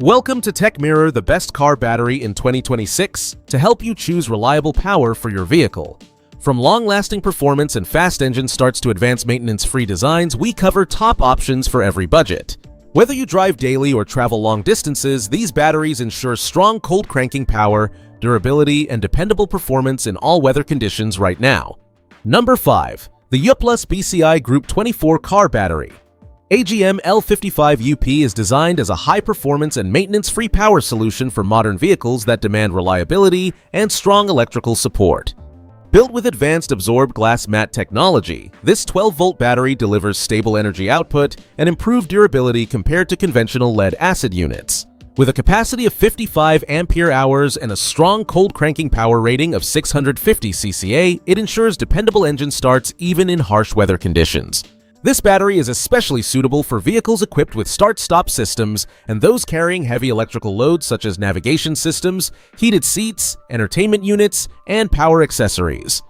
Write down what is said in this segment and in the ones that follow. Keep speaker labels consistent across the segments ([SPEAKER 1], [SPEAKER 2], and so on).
[SPEAKER 1] Welcome to TechMirror, the best car battery in 2026, to help you choose reliable power for your vehicle. From long-lasting performance and fast engine starts to advanced maintenance-free designs, we cover top options for every budget. Whether you drive daily or travel long distances, these batteries ensure strong cold cranking power, durability, and dependable performance in all weather conditions right now. Number 5. The UPLUS BCI Group 24 Car Battery. AGM L55UP is designed as a high-performance and maintenance-free power solution for modern vehicles that demand reliability and strong electrical support. Built with advanced absorbed glass mat technology, this 12-volt battery delivers stable energy output and improved durability compared to conventional lead-acid units. With a capacity of 55 ampere-hours and a strong cold cranking power rating of 650 cca, it ensures dependable engine starts even in harsh weather conditions. This battery is especially suitable for vehicles equipped with start-stop systems and those carrying heavy electrical loads such as navigation systems, heated seats, entertainment units, and power accessories.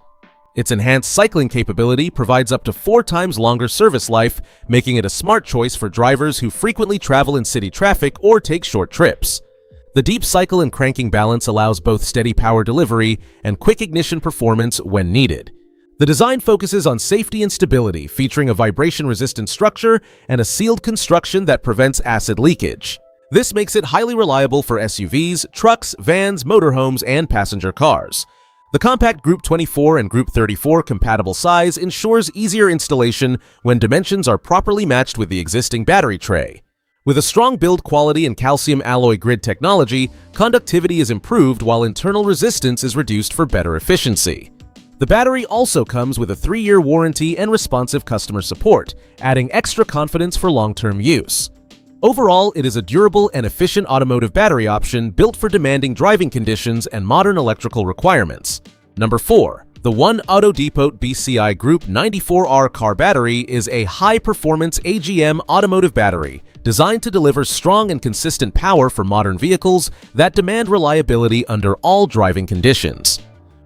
[SPEAKER 1] Its enhanced cycling capability provides up to 4 times longer service life, making it a smart choice for drivers who frequently travel in city traffic or take short trips. The deep cycle and cranking balance allows both steady power delivery and quick ignition performance when needed. The design focuses on safety and stability, featuring a vibration-resistant structure and a sealed construction that prevents acid leakage. This makes it highly reliable for SUVs, trucks, vans, motorhomes, and passenger cars. The compact Group 24 and Group 34 compatible size ensures easier installation when dimensions are properly matched with the existing battery tray. With a strong build quality and calcium alloy grid technology, conductivity is improved while internal resistance is reduced for better efficiency. The battery also comes with a 3-year warranty and responsive customer support, adding extra confidence for long-term use. Overall, it is a durable and efficient automotive battery option built for demanding driving conditions and modern electrical requirements. Number 4. The One Auto Depot BCI Group 94R car battery is a high-performance AGM automotive battery designed to deliver strong and consistent power for modern vehicles that demand reliability under all driving conditions.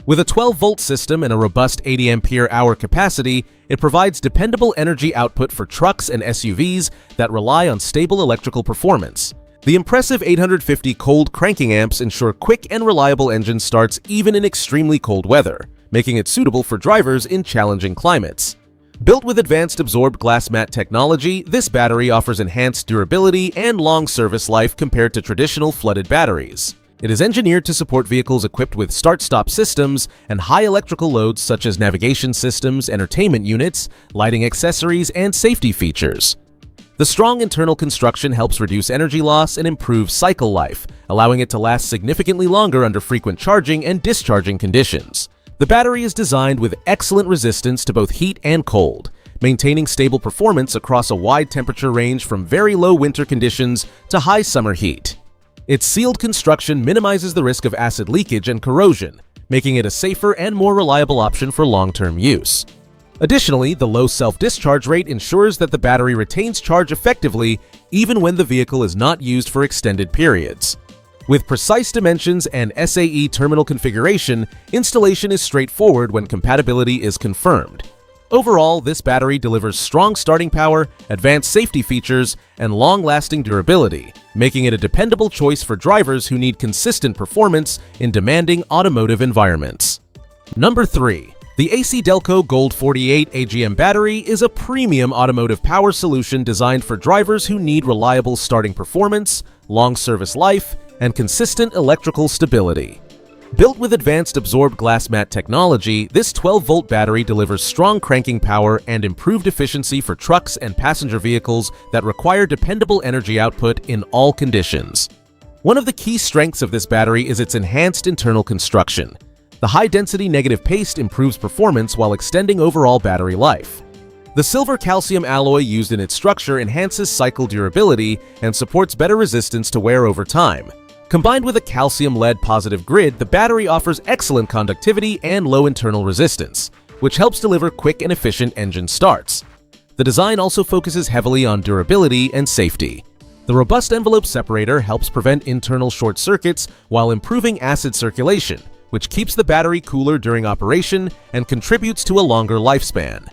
[SPEAKER 1] With a 12-volt system and a robust 80 ampere-hour capacity, it provides dependable energy output for trucks and SUVs that rely on stable electrical performance. The impressive 850 cold cranking amps ensure quick and reliable engine starts even in extremely cold weather, making it suitable for drivers in challenging climates. Built with advanced absorbed glass mat technology, this battery offers enhanced durability and long service life compared to traditional flooded batteries. It is engineered to support vehicles equipped with start-stop systems and high electrical loads such as navigation systems, entertainment units, lighting accessories, and safety features. The strong internal construction helps reduce energy loss and improve cycle life, allowing it to last significantly longer under frequent charging and discharging conditions. The battery is designed with excellent resistance to both heat and cold, maintaining stable performance across a wide temperature range from very low winter conditions to high summer heat. Its sealed construction minimizes the risk of acid leakage and corrosion, making it a safer and more reliable option for long-term use. Additionally, the low self-discharge rate ensures that the battery retains charge effectively even when the vehicle is not used for extended periods. With precise dimensions and SAE terminal configuration, installation is straightforward when compatibility is confirmed. Overall, this battery delivers strong starting power, advanced safety features, and long-lasting durability, making it a dependable choice for drivers who need consistent performance in demanding automotive environments. Number 3. The ACDelco Gold 48 AGM battery is a premium automotive power solution designed for drivers who need reliable starting performance, long service life, and consistent electrical stability. Built with advanced absorbed glass mat technology, this 12-volt battery delivers strong cranking power and improved efficiency for trucks and passenger vehicles that require dependable energy output in all conditions. One of the key strengths of this battery is its enhanced internal construction. The high-density negative paste improves performance while extending overall battery life. The silver calcium alloy used in its structure enhances cycle durability and supports better resistance to wear over time. Combined with a calcium lead positive grid, the battery offers excellent conductivity and low internal resistance, which helps deliver quick and efficient engine starts. The design also focuses heavily on durability and safety. The robust envelope separator helps prevent internal short circuits while improving acid circulation, which keeps the battery cooler during operation and contributes to a longer lifespan.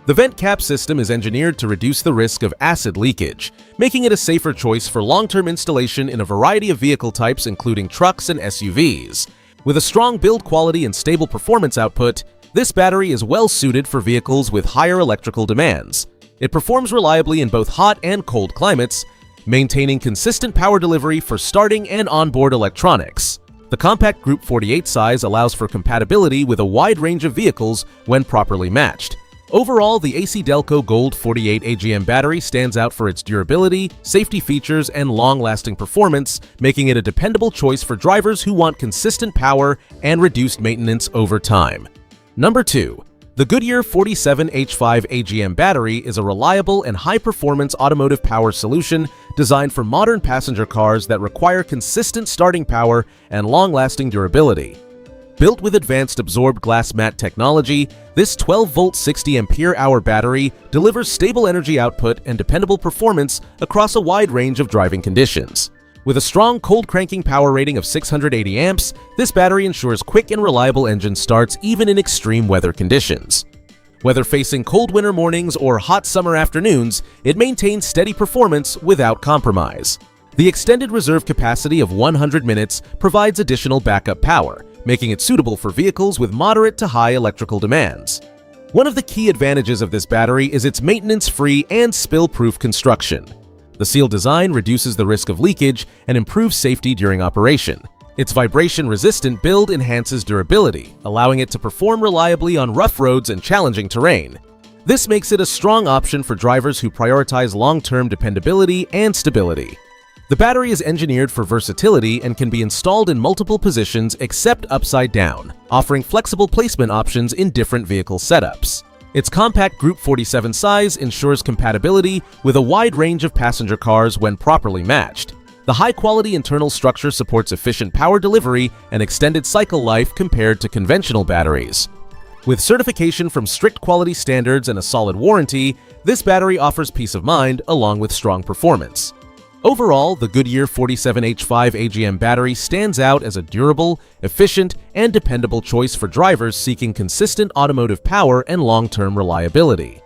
[SPEAKER 1] The vent cap system is engineered to reduce the risk of acid leakage, making it a safer choice for long-term installation in a variety of vehicle types including trucks and SUVs. With a strong build quality and stable performance output, this battery is well suited for vehicles with higher electrical demands. It performs reliably in both hot and cold climates, maintaining consistent power delivery for starting and onboard electronics. The compact Group 48 size allows for compatibility with a wide range of vehicles when properly matched. Overall, the ACDelco Gold 48 AGM battery stands out for its durability, safety features, and long-lasting performance, making it a dependable choice for drivers who want consistent power and reduced maintenance over time. Number 2. The Goodyear 47H5 AGM battery is a reliable and high-performance automotive power solution designed for modern passenger cars that require consistent starting power and long-lasting durability. Built with advanced absorbed glass mat technology, this 12-volt 60-ampere-hour battery delivers stable energy output and dependable performance across a wide range of driving conditions. With a strong cold cranking power rating of 680 amps, this battery ensures quick and reliable engine starts even in extreme weather conditions. Whether facing cold winter mornings or hot summer afternoons, it maintains steady performance without compromise. The extended reserve capacity of 100 minutes provides additional backup power, making it suitable for vehicles with moderate to high electrical demands. One of the key advantages of this battery is its maintenance-free and spill-proof construction. The sealed design reduces the risk of leakage and improves safety during operation. Its vibration-resistant build enhances durability, allowing it to perform reliably on rough roads and challenging terrain. This makes it a strong option for drivers who prioritize long-term dependability and stability. The battery is engineered for versatility and can be installed in multiple positions except upside down, offering flexible placement options in different vehicle setups. Its compact Group 47 size ensures compatibility with a wide range of passenger cars when properly matched. The high-quality internal structure supports efficient power delivery and extended cycle life compared to conventional batteries. With certification from strict quality standards and a solid warranty, this battery offers peace of mind along with strong performance. Overall, the Goodyear 47H5 AGM battery stands out as a durable, efficient, and dependable choice for drivers seeking consistent automotive power and long-term reliability.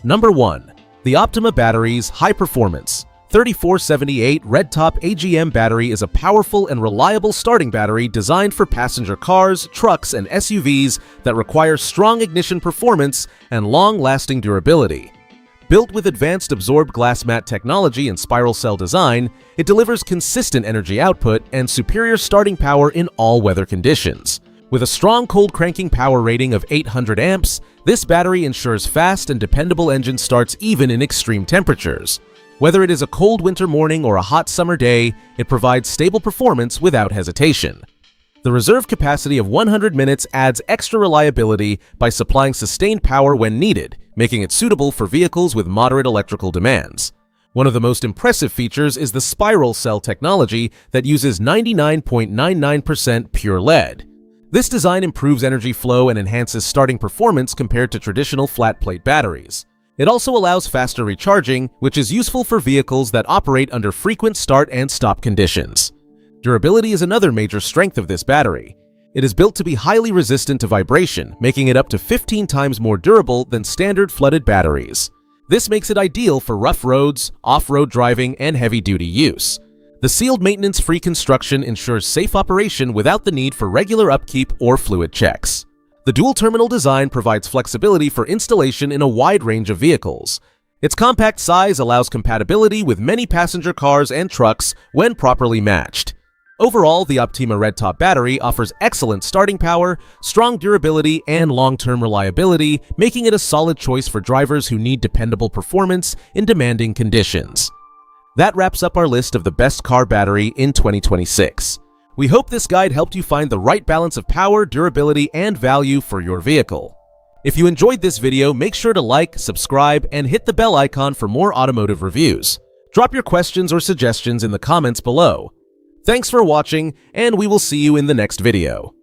[SPEAKER 1] Number 1. The Optima battery's high-performance 3478 RedTop AGM battery is a powerful and reliable starting battery designed for passenger cars, trucks, and SUVs that require strong ignition performance and long-lasting durability. Built with advanced absorbed glass mat technology and spiral cell design, it delivers consistent energy output and superior starting power in all weather conditions. With a strong cold cranking power rating of 800 amps, this battery ensures fast and dependable engine starts even in extreme temperatures. Whether it is a cold winter morning or a hot summer day, it provides stable performance without hesitation. The reserve capacity of 100 minutes adds extra reliability by supplying sustained power when needed, making it suitable for vehicles with moderate electrical demands. One of the most impressive features is the spiral cell technology that uses 99.99% pure lead. This design improves energy flow and enhances starting performance compared to traditional flat-plate batteries. It also allows faster recharging, which is useful for vehicles that operate under frequent start and stop conditions. Durability is another major strength of this battery. It is built to be highly resistant to vibration, making it up to 15 times more durable than standard flooded batteries. This makes it ideal for rough roads, off-road driving, and heavy-duty use. The sealed maintenance-free construction ensures safe operation without the need for regular upkeep or fluid checks. The dual-terminal design provides flexibility for installation in a wide range of vehicles. Its compact size allows compatibility with many passenger cars and trucks when properly matched. Overall, the Optima RedTop battery offers excellent starting power, strong durability, and long-term reliability, making it a solid choice for drivers who need dependable performance in demanding conditions. That wraps up our list of the best car battery in 2026. We hope this guide helped you find the right balance of power, durability, and value for your vehicle. If you enjoyed this video, make sure to like, subscribe, and hit the bell icon for more automotive reviews. Drop your questions or suggestions in the comments below. Thanks for watching, and we will see you in the next video.